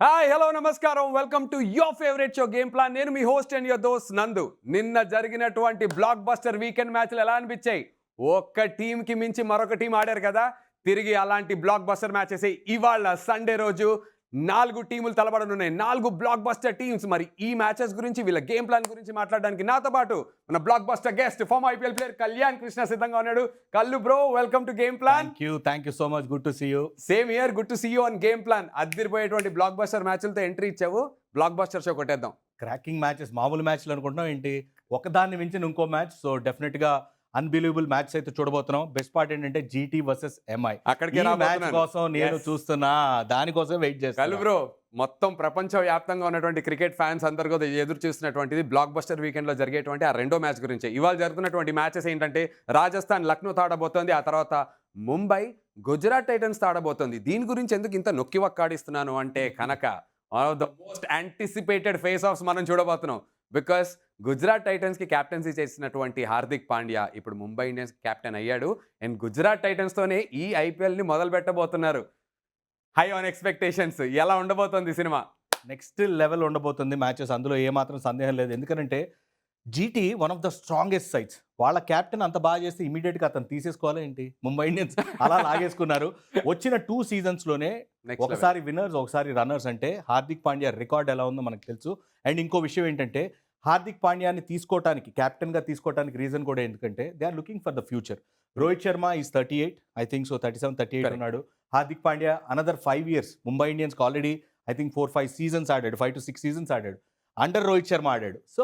Hi hello నమస్కారం welcome to your favourite show game plan. నేను మీ host and your దోస్త్ నందు. నిన్న జరిగినటువంటి బ్లాక్ బస్టర్ వీకెండ్ మ్యాచ్లు ఎలా అనిపించాయి? ఒక్క టీంకి మించి మరొక టీం ఆడారు కదా. తిరిగి అలాంటి బ్లాక్ బస్టర్ మ్యాచెస్ ఇవాళ సండే రోజు 4 టీములు తలపడనున్నాయి. 4 బ్లాక్ బస్టర్ టీమ్స్. మరి ఈ మ్యాచెస్ గురించి, వీళ్ళ గేమ్ ప్లాన్ గురించి మాట్లాడడానికి నాతో పాటు మన blockbuster guest form IPL player Kalyan Krishna సిద్ధంగా ఉన్నాడు. Kallu bro, welcome to game plan. Thank you so much. Good to see you. Same here, good to see you on game plan. అదిరిపోయేటువంటి బ్లాక్ బస్టర్ మ్యాచ్లతో entry ఇచ్చావు. Blockbuster show కొట్టేద్దాం. Cracking matches, మామూలు మ్యాచ్లు అనుకుంటున్నాం ఏంటి, ఒకదాన్ని మించిన ఇంకో మ్యాచ్. సో డెఫినెట్గా అన్బిలీవబుల్ మ్యాచ్ అయితే చూడబోతున్నాం. బెస్ట్ పార్ట్ ఏంటంటే జీటీ వర్సెస్ ఎంఐ. అక్కడికి మ్యాచ్ కోసం నేను చూస్తున్నా, దానికోసం వెయిట్ చేస్తాను బ్రో. మొత్తం ప్రపంచ వ్యాప్తంగా ఉన్నటువంటి క్రికెట్ ఫ్యాన్స్ అందరూ కూడా ఎదురు చూస్తున్నటువంటిది బ్లాక్ బస్టర్ వీకెండ్ లో జరిగేటువంటి ఆ రెండో మ్యాచ్ గురించి. ఇవాళ జరుగుతున్నటువంటి మ్యాచెస్ ఏంటంటే రాజస్థాన్ లక్నో ఆడబోతోంది, ఆ తర్వాత ముంబై గుజరాత్ టైటన్స్ ఆడబోతోంది. దీని గురించి ఎందుకు ఇంత నొక్కి వక్కాడిస్తున్నాను అంటే కనుక one of the most anticipated face offs మనం చూడబోతున్నాం. బికాస్ గుజరాత్ టైటన్స్కి క్యాప్టెన్సీ చేసినటువంటి హార్దిక్ పాండ్యా ఇప్పుడు ముంబై ఇండియన్స్ క్యాప్టెన్ అయ్యాడు. అండ్ గుజరాత్ టైటన్స్తోనే ఈ ఐపీఎల్ని మొదలు పెట్టబోతున్నారు. High on expectations. ఎలా ఉండబోతోంది సినిమా? నెక్స్ట్ లెవెల్ ఉండబోతుంది మ్యాచెస్, అందులో ఏమాత్రం సందేహం లేదు. ఎందుకంటే GT one of the strongest sides. వాళ్ళ క్యాప్టెన్ అంత బాగా చేస్తే ఇమీడియట్గా అతను తీసేసుకోవాలి ఏంటి? ముంబై ఇండియన్స్ అలా లాగేసుకున్నారు. వచ్చిన 2 సీజన్స్లోనే ఒకసారి విన్నర్స్, ఒకసారి రన్నర్స్. అంటే హార్దిక్ పాండ్యా రికార్డ్ ఎలా ఉందో మనకు తెలుసు. అండ్ ఇంకో విషయం ఏంటంటే హార్దిక్ పాండ్యాని తీసుకోవటానికి, క్యాప్టెన్గా తీసుకోవడానికి రీజన్ కూడా ఎందుకంటే they are looking for the future. Rohit Sharma is 38, I think so 37-38 ఉన్నాడు. Hardik Pandya another 5 years. ముంబై ఇండియన్స్కి ఆల్రెడీ ఐ థింక్ 4-5 seasons ఆడాడు, 5 to 6 seasons ఆడాడు. అండర్ రోహిత్ శర్మ ఆడాడు. సో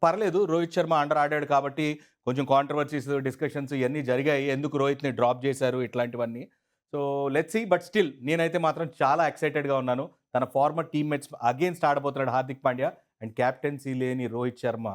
పర్లేదు, రోహిత్ శర్మ అండర్ ఆడాడు కాబట్టి కొంచెం కాంట్రవర్సీస్, డిస్కషన్స్ ఇవన్నీ జరిగాయి. ఎందుకు రోహిత్ని డ్రాప్ చేశారు, ఇట్లాంటివన్నీ. So let's see. But still నేనైతే మాత్రం చాలా ఎక్సైటెడ్గా ఉన్నాను. తన ఫార్మర్ టీమ్మేట్స్ అగేన్స్ట్ ఆడబోతున్నాడు హార్దిక్ పాండ్యా. అండ్ క్యాప్టెన్సీ లేని రోహిత్ శర్మ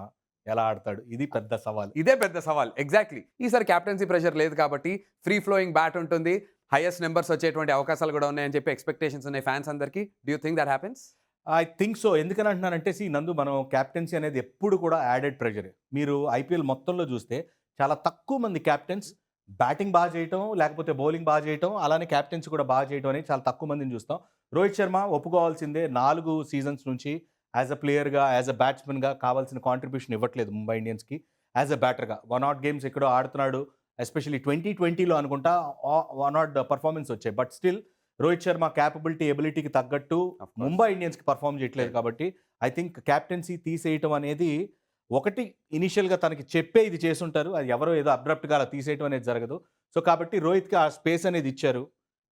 ఎలా ఆడతాడు? ఇది పెద్ద సవాల్. ఇదే పెద్ద సవాల్. ఎగ్జాక్ట్లీ. ఈసారి క్యాప్టెన్సీ ప్రెషర్ లేదు కాబట్టి ఫ్రీ ఫ్లోయింగ్ బ్యాట్ ఉంటుంది. హైయెస్ట్ నెంబర్స్ వచ్చేటువంటి అవకాశాలు కూడా ఉన్నాయని చెప్పి ఎక్స్పెక్టేషన్స్ ఉన్నాయి ఫ్యాన్స్ అందరికీ. Do you think that happens? I think so. ఎందుకని అంటున్నానంటే నందు, మనం క్యాప్టెన్సీ అనేది ఎప్పుడు కూడా యాడెడ్ ప్రెషరే. మీరు ఐపీఎల్ మొత్తంలో చూస్తే చాలా తక్కువ మంది క్యాప్టెన్స్ బ్యాటింగ్ బాగా చేయటం, లేకపోతే బౌలింగ్ బాగా చేయటం, అలానే క్యాప్టెన్సీ కూడా బాగా చేయటం అనేది చాలా తక్కువ మందిని చూస్తాం. రోహిత్ శర్మ ఒప్పుకోవాల్సిందే, 4 seasons నుంచి యాజ్ అ ప్లేయర్గా, యాజ్ అ బ్యాట్స్మెన్గా కావాల్సిన కాంట్రిబ్యూషన్ ఇవ్వట్లేదు ముంబై ఇండియన్స్కి. యాజ్ అ బ్యాటర్గా 1-odd games ఎక్కడో ఆడుతున్నాడు. ఎస్పెషల్లీ 2020లో అనుకుంటా 1-odd పర్ఫార్మెన్స్ వచ్చాయి. బట్ స్టిల్ రోహిత్ శర్మ ఎబిలిటీకి తగ్గట్టు ముంబై ఇండియన్స్కి పర్ఫామ్ చేయట్లేదు. కాబట్టి ఐ థింక్ క్యాప్టెన్సీ తీసేయటం అనేది ఒకటి ఇనిషియల్గా తనకి చెప్పే ఇది చేసుంటారు. అది ఎవరో ఏదో అబ్రప్ట్గా అలా తీసేయటం అనేది జరగదు. సో కాబట్టి రోహిత్కి ఆ స్పేస్ అనేది ఇచ్చారు.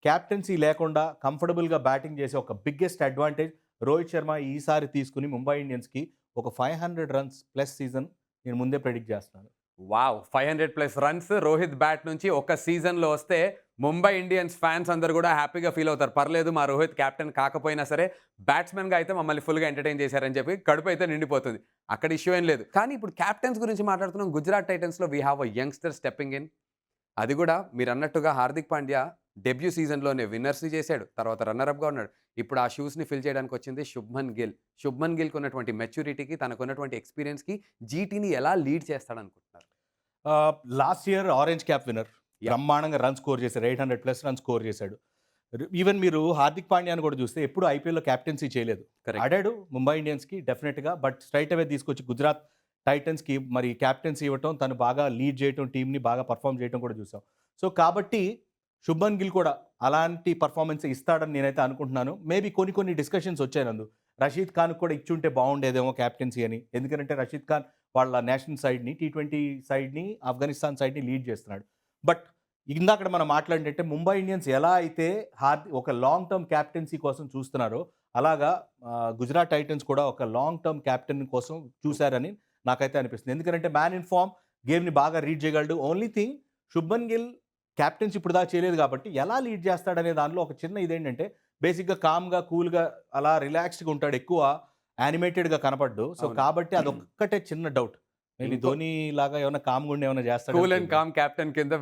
క్యాప్టెన్సీ లేకుండా కంఫర్టబుల్గా బ్యాటింగ్ చేసే ఒక బిగ్గెస్ట్ అడ్వాంటేజ్ రోహిత్ శర్మ ఈసారి తీసుకుని ముంబై ఇండియన్స్కి ఒక 500 runs ప్లస్ సీజన్ నేను ముందే ప్రెడిక్ట్ చేస్తున్నాను. వావ్, 500+ runs రోహిత్ బ్యాట్ నుంచి ఒక సీజన్లో వస్తే ముంబై ఇండియన్స్ ఫ్యాన్స్ అందరూ కూడా హ్యాపీగా ఫీల్ అవుతారు. పర్లేదు, మా రోహిత్ క్యాప్టెన్ కాకపోయినా సరే బ్యాట్స్మెన్గా అయితే మమ్మల్ని ఫుల్గా ఎంటర్టైన్ చేశారని చెప్పి కడుపు అయితే నిండిపోతుంది. అక్కడ ఇష్యూ ఏం లేదు. కానీ ఇప్పుడు క్యాప్టెన్స్ గురించి మాట్లాడుతున్నాం. గుజరాత్ టైటన్స్లో we have a youngster stepping in. అది కూడా మీరు అన్నట్టుగా హార్దిక్ పాండ్యా డెబ్యూ సీజన్లోనే విన్నర్స్ని చేశాడు, తర్వాత రన్నర్అప్గా ఉన్నాడు. ఇప్పుడు ఆ షూస్ని ఫిల్ చేయడానికి వచ్చింది శుభ్మన్ గిల్. శుభ్మన్ గిల్కి ఉన్నటువంటి మెచ్యూరిటీకి, తనకున్నటువంటి ఎక్స్పీరియన్స్కి జీటీని ఎలా లీడ్ చేస్తాడనుకుంటున్నారు? Last year orange cap winner, బ్రహ్మాండంగా రన్ స్కోర్ చేశాడు, 800+ runs స్కోర్ చేశాడు. ఈవెన్ మీరు హార్దిక్ పాండ్యాని కూడా చూస్తే ఎప్పుడు ఐపీఎల్లో క్యాప్టెన్సీ చేయలేదు. ఆడాడు ముంబై ఇండియన్స్కి డెఫినెట్గా, బట్ స్ట్రైట్ అవే తీసుకొచ్చి గుజరాత్ టైటన్స్కి మరి క్యాప్టెన్సీ ఇవ్వటం, తను బాగా లీడ్ చేయటం, టీంని బాగా పర్ఫామ్ చేయటం కూడా చూసాం. సో కాబట్టి శుభ్మన్ గిల్ కూడా అలాంటి పర్ఫార్మెన్స్ ఇస్తాడని నేనైతే అనుకుంటున్నాను. మేబీ కొన్ని డిస్కషన్స్ వచ్చాయి నందు, రషీద్ ఖాన్ కూడా ఇచ్చుంటే బాగుండేదేమో క్యాప్టెన్సీ అని. ఎందుకంటే రషీద్ ఖాన్ వాళ్ళ నేషనల్ సైడ్ని, T20 సైడ్ని, ఆఫ్ఘనిస్తాన్ సైడ్ని లీడ్ చేస్తున్నాడు. బట్ ఇందాక మనం మాట్లాడినట్టే ముంబై ఇండియన్స్ ఎలా అయితే ఒక లాంగ్ టర్మ్ క్యాప్టెన్సీ కోసం చూస్తున్నారో, అలాగా గుజరాత్ టైటన్స్ కూడా ఒక లాంగ్ టర్మ్ క్యాప్టెన్ కోసం చూశారని నాకైతే అనిపిస్తుంది. ఎందుకంటే మ్యాన్ ఇన్ ఫామ్, గేమ్ని బాగా రీడ్ చేయగలడు. Only thing, Shubman Gill captains ఇప్పుడు దాకా చేయలేదు కాబట్టి ఎలా లీడ్ చేస్తాడనే దానిలో ఒక చిన్న ఇదేంటంటే బేసిక్గా కామ్గా, కూల్గా, అలా రిలాక్స్డ్గా ఉంటాడు, ఎక్కువ యానిమేటెడ్గా కనపడ్డు. సో కాబట్టి అదొక్కటే చిన్న డౌట్. మేబీ ధోని లాగా ఏమైనా కామ్గా ఉండి ఏమైనా చేస్తాడు. కూల్ అండ్ కామ్ క్యాప్టెన్ కింద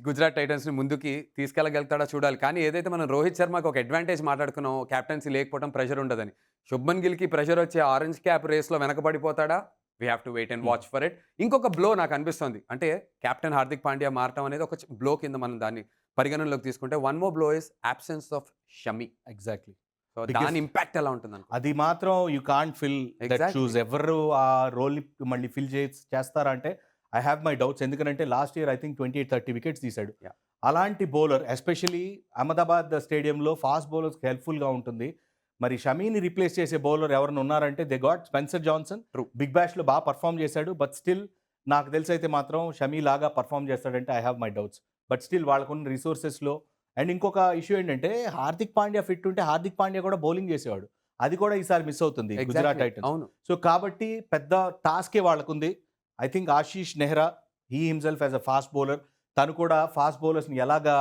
గుజరాత్ టైటన్స్ని ముందుకి తీసుకెళ్ళగలుగుతాడా చూడాలి. కానీ ఏదైతే మనం రోహిత్ శర్మకి ఒక అడ్వాంటేజ్ మాట్లాడుకున్నాం, క్యాప్టెన్సీ లేకపోవడం, ప్రెషర్ ఉండదని. శుభ్మన్ గిల్కి ప్రెషర్ వచ్చే ఆరెంజ్ క్యాప్ రేస్లో వెనకబడిపోతాడా? We have to wait and watch for it. ఇంకొక బ్లో నాకు అనిపిస్తుంది, అంటే కెప్టెన్ హార్దిక్ పాండ్యా మారటం అనేది ఒక బ్లో కింద మనం దాన్ని పరిగణనలోకి తీసుకుంటే, one more blow is absence of Shami. Exactly. So Biggest- దాని ఇంపాక్ట్ ఎలా ఉంటుంది అనుకో అది మాత్రం you can't fill that Exactly. Shoes. ఎవరు ఆ రోల్ మళ్ళీ ఫిల్ చేస్తారా అంటే ఐ హ్యావ్ మై డౌట్స్. ఎందుకంటే last year I think 28-30 wickets తీశాడు. Yeah. అలాంటి బౌలర్ ఎస్పెషలీ అహ్మదాబాద్ స్టేడియంలో ఫాస్ట్ బౌలర్స్కి హెల్ప్ఫుల్గా ఉంటుంది. మరి షమీని రీప్లేస్ చేసే బౌలర్ ఎవరైనా ఉన్నారంటే they got Spencer Johnson. True. Big బ్యాష్లో బాగా పర్ఫామ్ చేశాడు. బట్ స్టిల్ నాకు తెలిసి అయితే మాత్రం షమీ లాగా పర్ఫామ్ చేస్తాడంటే I have my doubts. But still వాళ్ళకున్న రిసోర్సెస్లో అండ్ ఇంకొక ఇష్యూ ఏంటంటే హార్దిక్ పాండ్యా ఫిట్ ఉంటే హార్దిక్ పాండ్యా కూడా బౌలింగ్ చేసేవాడు. అది కూడా ఈసారి మిస్ అవుతుంది గుజరాత్ Exactly. టైటన్స్. అవును సో కాబట్టి పెద్ద టాస్కే వాళ్ళకుంది. I think Ashish Nehra he himself as a fast bowler, తను కూడా ఫాస్ట్ బౌలర్స్ని ఎలాగా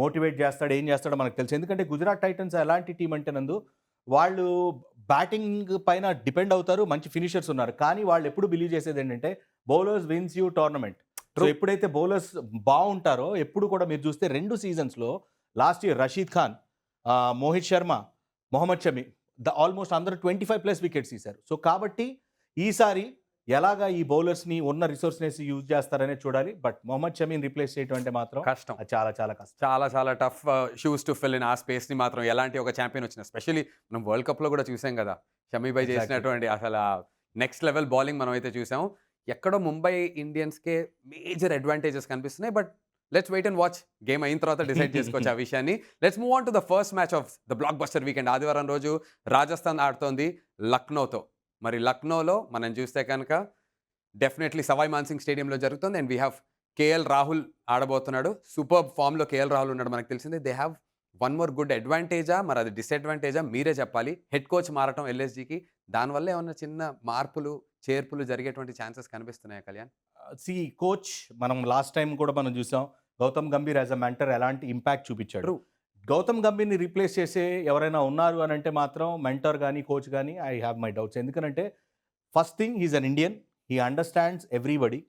మోటివేట్ చేస్తాడు, ఏం చేస్తాడో మనకు తెలుసు. ఎందుకంటే గుజరాత్ టైటన్స్ ఎలాంటి టీం అంటే నందు, వాళ్ళు బ్యాటింగ్ పైన డిపెండ్ అవుతారు, మంచి ఫినిషర్స్ ఉన్నారు. కానీ వాళ్ళు ఎప్పుడు బిలీవ్ చేసేది ఏంటంటే bowlers wins you tournament. So True. ఎప్పుడైతే బౌలర్స్ బాగుంటారో ఎప్పుడు కూడా మీరు చూస్తే 2 సీజన్స్లో last year Rashid Khan, Mohit Sharma, Mohammed Shami almost అందరూ 25+ వికెట్స్ తీశారు. సో కాబట్టి ఈసారి ఎలాగా ఈ బౌలర్స్ని ఉన్న రిసోర్స్నెస్ యూజ్ చేస్తారనే చూడాలి. బట్ మొహమ్మద్ షమీని రీప్లేస్ చేయడం అంటే మాత్రం కష్టం, అది చాలా చాలా కష్టం. చాలా చాలా tough shoes to fill in. ఆ స్పేస్ని మాత్రం ఎలాంటి ఒక ఛాంపియన్ వచ్చిన, ఎస్పెషల్లీ మనం వరల్డ్ కప్లో కూడా చూసాం కదా షమీబాయ్ Exactly. చేసినటువంటి అసలు నెక్స్ట్ లెవెల్ బౌలింగ్ మనం అయితే చూసాం. ఎక్కడో ముంబై ఇండియన్స్కే మేజర్ అడ్వాంటేజెస్ కనిపిస్తున్నాయి. But let's wait and watch. Game అయిన తర్వాత డిసైడ్ చేసుకోవచ్చు ఆ విషయాన్ని. Let's move on to the first match of the blockbuster weekend. ఆదివారం రోజు రాజస్థాన్ ఆడుతోంది లక్నోతో. మరి లక్నోలో మనం చూస్తే కనుక డెఫినెట్లీ సవాయ్ మాన్సింగ్ స్టేడియంలో జరుగుతుంది. And we have KL Rahul ఆడబోతున్నాడు. సూపర్ ఫామ్లో కేఎల్ రాహుల్ ఉన్నాడు, మనకు తెలిసిందే. They have one more good అడ్వాంటేజా, మరి అది డిసడ్వాంటేజా మీరే చెప్పాలి. హెడ్ కోచ్ మారటం ఎల్ఎస్జీకి, దానివల్ల ఏమన్నా చిన్న మార్పులు చేర్పులు జరిగేటువంటి ఛాన్సెస్ కనిపిస్తున్నాయా కళ్యాణ్? కోచ్ మనం లాస్ట్ టైం కూడా మనం చూసాం Gautam Gambhir as a mentor ఎలాంటి ఇంపాక్ట్ చూపించాడు. True. గౌతమ్ గంభీర్ని రీప్లేస్ చేసే ఎవరైనా ఉన్నారు అని అంటే మాత్రం మెంటర్ కానీ కోచ్ కానీ ఐ హ్యావ్ మై డౌట్స్. ఎందుకంటే first thing he's an Indian, he understands everybody.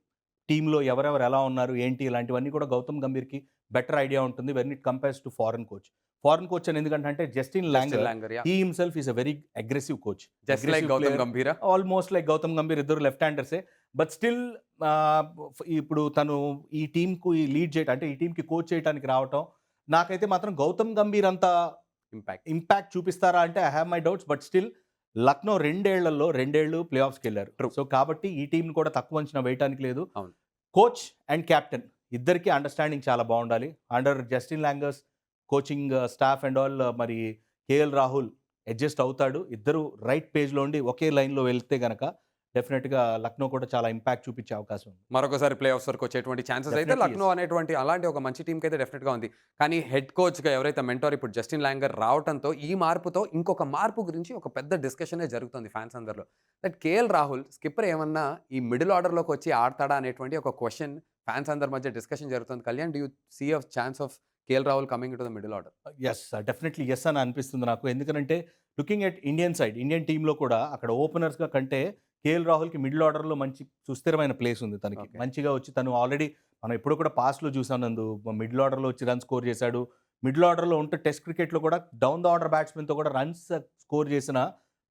టీంలో ఎవరెవరు ఎలా ఉన్నారు ఏంటి ఇలాంటివన్నీ కూడా గౌతమ్ గంభీర్కి బెటర్ ఐడియా ఉంటుంది when it compares to foreign coach. Foreign coach అని ఎందుకంటే Justin Langer he himself is a very aggressive coach. Just like Gautam Gambhir, almost like Gautam Gambhir, ఇద్దరు లెఫ్ట్ హ్యాండర్సే. బట్ స్టిల్ ఇప్పుడు తను ఈ టీంకు లీడ్ చేయటం అంటే ఈ టీంకి కోచ్ చేయడానికి రావటం నాకైతే మాత్రం గౌతమ్ గంభీర్ అంత ఇంపాక్ట్ చూపిస్తారా అంటే I have my doubts. But still Lucknow 2 ఏళ్ళు ప్లే ఆఫ్స్కి వెళ్ళారు. True. సో కాబట్టి ఈ టీంని కూడా తక్కువ అంచనా వేయటానికి లేదు. అవును. కోచ్ అండ్ కెప్టెన్ ఇద్దరికి అండర్స్టాండింగ్ చాలా బాగుండాలి. Under Justin Langer's coaching staff and all మరి కేఎల్ రాహుల్ అడ్జస్ట్ అవుతాడు. ఇద్దరు రైట్ పేజ్లో ఉండి ఒకే లైన్లో వెళ్తే గనక డెఫినెట్గా లక్నో కూడా చాలా ఇంపాక్ట్ చూపించే అవకాశం ఉంది. మరొకసారి ప్లే ఆఫ్స్ వరకు వచ్చేటువంటి ఛాన్సెస్ అయితే Definitely లక్నో అనేటువంటి అలాంటి ఒక మంచి టీంకి అయితే డెఫినెట్గా ఉంది. కానీ హెడ్ కోచ్గా ఎవరైతే మెంటార్ ఇప్పుడు జస్టిన్ లాంగర్ రావడంతో ఈ మార్పుతో ఇంకొక మార్పు గురించి ఒక పెద్ద డిస్కషనే జరుగుతుంది ఫ్యాన్స్ అందరిలో. దట్ కేఎల్ రాహుల్ స్కిప్పర్ ఏమన్నా ఈ మిడిల్ ఆర్డర్లోకి వచ్చి ఆడతాడా అనేటువంటి ఒక క్వశ్చన్ ఫ్యాన్స్ అందరి మధ్య డిస్కషన్ జరుగుతుంది. Kalyan, do you see a chance of KL Rahul coming to the middle order? Definitely yes అని అనిపిస్తుంది నాకు. ఎందుకంటే looking at Indian side, Indian టీంలో కూడా అక్కడ ఓపెనర్స్గా కంటే కేఎల్ రాహుల్కి మిడిల్ ఆర్డర్లో మంచి సుస్థిరమైన ప్లేస్ ఉంది. తనకి Okay. మంచిగా వచ్చి తను ఆల్రెడీ మనం ఎప్పుడు కూడా పాస్ట్లో చూసాం నందు, మిడిల్ ఆర్డర్లో వచ్చి రన్ స్కోర్ చేశాడు. మిడిల్ ఆర్డర్లో ఉంటే టెస్ట్ క్రికెట్లో కూడా డౌన్ ద ఆర్డర్ బ్యాట్స్మెన్తో కూడా రన్స్ స్కోర్ చేసిన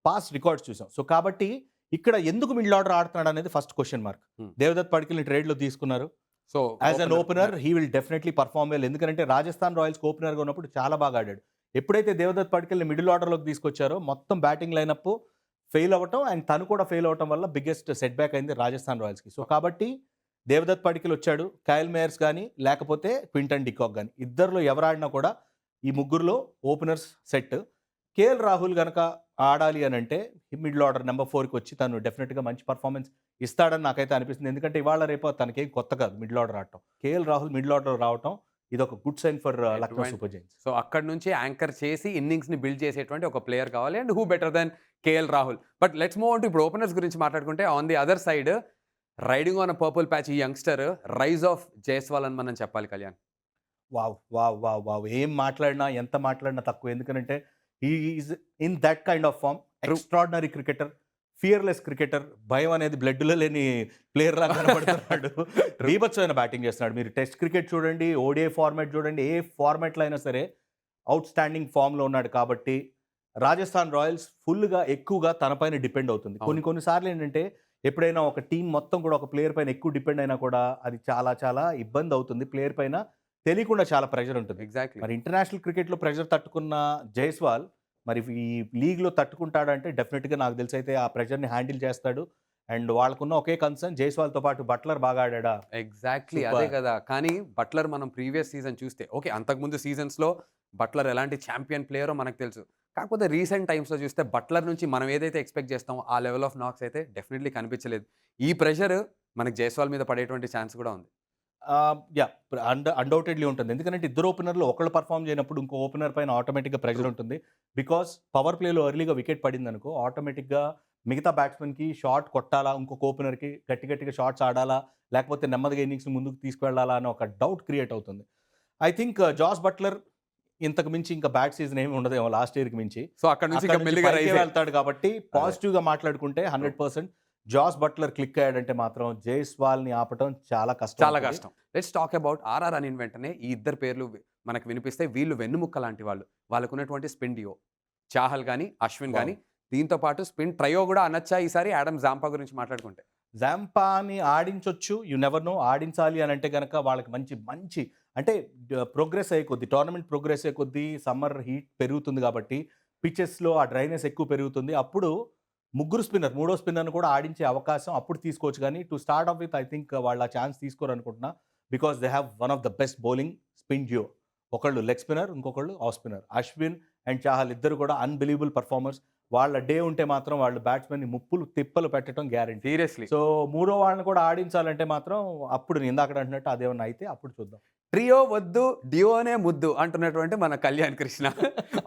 పాస్ట్ రికార్డ్స్ చూసాం. సో కాబట్టి ఇక్కడ ఎందుకు మిడిల్ ఆర్డర్ ఆడుతున్నాడు అనేది ఫస్ట్ క్వశ్చన్ మార్క్. దేవదత్ పడికల్ని ట్రేడ్లో తీసుకున్నారు. So as an opener he will definitely perform well. ఎందుకంటే రాజస్థాన్ రాయల్స్కి ఓపెనర్గా ఉన్నప్పుడు చాలా బాగా ఆడాడు. ఎప్పుడైతే దేవదత్ పడికల్ని మిడిల్ ఆర్డర్లోకి తీసుకొచ్చారో మొత్తం బ్యాటింగ్ లైనప్ ఫెయిల్ అవ్వటం అండ్ తను కూడా ఫెయిల్ అవ్వటం వల్ల బిగ్గెస్ట్ సెట్ బ్యాక్ అయింది రాజస్థాన్ రాయల్స్కి. సో కాబట్టి దేవదత్ పడికల్ వచ్చాడు, కైల్ మేయర్స్ కానీ లేకపోతే క్వింటన్ డికాక్ కానీ ఇద్దరిలో ఎవరు ఆడినా కూడా ఈ ముగ్గురులో ఓపెనర్స్ సెట్. కేఎల్ రాహుల్ కనుక ఆడాలి అని అంటే మిడిల్ ఆర్డర్ నెంబర్ 4కి వచ్చి తను డెఫినెట్గా మంచి పర్ఫార్మెన్స్ ఇస్తాడని నాకైతే అనిపిస్తుంది. ఎందుకంటే ఇవాళ రేపు తనకేం కొత్త కాదు మిడిల్ ఆర్డర్ ఆడటం. కేఎల్ రాహుల్ మిడిల్ ఆర్డర్ రావటం ఇది ఒక good sign for Lucknow Super Giants. So అక్కడ నుంచి యాంకర్ చేసి ఇన్నింగ్స్ని బిల్డ్ చేసేటువంటి ఒక ప్లేయర్ కావాలి. And who better then KL Rahul. But let's move on to ఇప్పుడు ఓపెనర్స్ గురించి మాట్లాడుకుంటే on the other side riding on a purple patch ఈ యంగ్స్టర్ రైజ్ ఆఫ్ జైస్వాల్ అని మనం చెప్పాలి Kalyan. Wow wow wow wow ఏం మాట్లాడినా ఎంత మాట్లాడినా తక్కువ. ఎందుకంటే he is in that kind of form. Extraordinary cricketer, fearless cricketer, భయం అనేది బ్లడ్లో లేని ప్లేయర్ లాగా కనబడుతున్నాడు. బీభత్సమైన బ్యాటింగ్ చేస్తున్నాడు. మీరు టెస్ట్ క్రికెట్ చూడండి, ఓడిఐ ఫార్మాట్ చూడండి, ఏ ఫార్మాట్లో అయినా సరే అవుట్ స్టాండింగ్ ఫామ్లో ఉన్నాడు. కాబట్టి రాజస్థాన్ రాయల్స్ ఫుల్గా ఎక్కువగా తనపైన డిపెండ్ అవుతుంది. కొన్నిసార్లు ఏంటంటే ఎప్పుడైనా ఒక టీం మొత్తం కూడా ఒక ప్లేయర్ పైన ఎక్కువ డిపెండ్ అయినా కూడా అది చాలా చాలా ఇబ్బంది అవుతుంది. ప్లేయర్ పైన తెలియకుండా చాలా ప్రెషర్ ఉంటుంది. ఎగ్జాక్ట్లీ. మరి ఇంటర్నేషనల్ క్రికెట్లో ప్రెషర్ తట్టుకున్న జైస్వాల్ మరి ఈ లీగ్లో తట్టుకుంటాడంటే డెఫినెట్గా నాకు తెలిసి అయితే ఆ ప్రెషర్ని హ్యాండిల్ చేస్తాడు. అండ్ వాళ్ళకున్న ఒకే కన్సర్న్ జైస్వాల్తో పాటు బట్లర్ బాగా ఆడాడా. Exactly Super. అదే కదా. కానీ బట్లర్ మనం ప్రీవియస్ సీజన్ చూస్తే ఓకే, అంతకుముందు సీజన్స్‌లో బట్లర్ ఎలాంటి ఛాంపియన్ ప్లేయరో మనకు తెలుసు. కాకపోతే రీసెంట్ టైమ్స్‌లో చూస్తే బట్లర్ నుంచి మనం ఏదైతే ఎక్స్‌పెక్ట్ చేస్తామో ఆ లెవెల్ ఆఫ్ నాక్స్ అయితే డెఫినెట్‌లీ కనిపించలేదు. ఈ ప్రెషర్ మనకు జైస్వాల్ మీద పడేటువంటి ఛాన్స్ కూడా ఉంది. యాహ్! అన్‌డౌటెడ్‌లీ ఉంటుంది. ఎందుకంటే ఇద్దరు ఓపెనర్‌లు ఒకళ్ళు పర్ఫార్మ్ చేయనప్పుడు ఇంకో ఓపెనర్ పైన ఆటోమేటిక్‌గా ప్రెషర్ ఉంటుంది. బికాస్ పవర్ ప్లేలో ఎర్లీగా వికెట్ పడిందనుకో ఆటోమేటిక్‌గా మిగతా బ్యాట్స్‌మెన్‌కి షాట్ కొట్టాలా, ఇంకొక ఓపెనర్‌కి గట్టిగా షాట్స్ ఆడాలా, లేకపోతే నెమ్మదిగా ఇన్నింగ్స్‌ని ముందుకు తీసుకెళ్లాలా అనే ఒక డౌట్ క్రియేట్ అవుతుంది. ఐ థింక్ జాస్ బట్లర్ ఇంతకు మించి ఇంకా బ్యాట్ సీజన్ ఏమి ఉండదేమో లాస్ట్ ఇయర్‌కి మించి. సో అక్కడి నుంచి అక్కడి ఇంకా నుంచి మెల్లిగా పైకే రైజ్ వెళ్తాడు కాబట్టి పాజిటివ్‌గా మాట్లాడుకుంటే 100% జాస్ బట్లర్ క్లిక్ అయ్యాడంటే మాత్రం జైస్వాల్‌ని ఆపటం చాలా కష్టం. చాలా అవుతుంది. కష్టం. లెట్స్ టాక్ అబౌట్ ఆర్ఆర్ అనిన వెంటనే ఈ ఇద్దరు పేర్లు మనకు వినిపిస్తే వీళ్ళు వెన్నుముక్క లాంటి వాళ్ళు. వాళ్ళకున్నటువంటి స్పిన్ డియో. చాహల్ గాని, అశ్విన్ గాని, దీంతో పాటు స్పిన్ ట్రయో కూడా అనొచ్చా ఈసారి ఆడమ్ జాంపా గురించి మాట్లాడుకుంటే? జాంపాని ఆడించొచ్చు. You never know. ఆడించాలి అని అంటే గనక వాళ్ళకి మంచి అంటే ప్రోగ్రెస్ అయ్యే కొద్దీ టోర్నమెంట్ ప్రోగ్రెస్ అయ్యే కొద్దీ సమ్మర్ హీట్ పెరుగుతుంది కాబట్టి పిచెస్‌లో ఆ డ్రైనెస్ ఎక్కువ పెరుగుతుంది. అప్పుడు ముగ్గురు స్పిన్నర్, మూడో స్పిన్నర్‌ని కూడా ఆడించే అవకాశం అప్పుడు తీసుకోవచ్చు గానీ to start off with I think వాళ్ళు ఆ ఛాన్స్ తీసుకోరనుకుంటున్నా. Because they have one of the best bowling spin duo. ఒకళ్ళు లెగ్ స్పిన్నర్, ఇంకొకళ్ళు off spinner. Ashwin and Chahal ఇద్దరు కూడా అన్‌బిలీవబుల్ పెర్ఫార్మర్స్. వాళ్ళ డే ఉంటే మాత్రం వాళ్ళు బ్యాట్స్‌మెన్‌ని ముప్పులు తిప్పలు పెట్టడం గ్యారంటీ. సీరియస్లీ. సో, మూడో వాళ్ళని కూడా ఆడించాలంటే మాత్రం అప్పుడు నేను ఇందాకడ అంటున్నట్టు అదేమన్నా అయితే అప్పుడు చూద్దాం. ట్రియో వద్దు, డియోనే ముద్దు అంటున్నటువంటి మన Kalyan Krishna.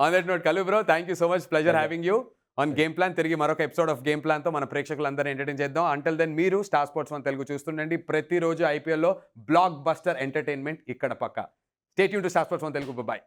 On that note Kallu bro, thank you so much. Pleasure Pleasure. Having you on game plan. తిరిగి మరొక ఎపిసోడ్ ఆఫ్ గేమ్ ప్లాన్‌తో మన ప్రేక్షకులందరిని ఎంటర్‌టైన్ చేద్దాం. అంటిల్ దెన్ మీరు స్టార్ స్పోర్ట్స్ 1 తెలుగు చూస్తుండండి. ప్రతిరోజు ఐపీఎల్‌లో బ్లాక్ బస్టర్ ఎంటర్‌టైన్‌మెంట్ ఇక్కడ పక్కా. Stay tune to Star Sports 1 Telugu. By.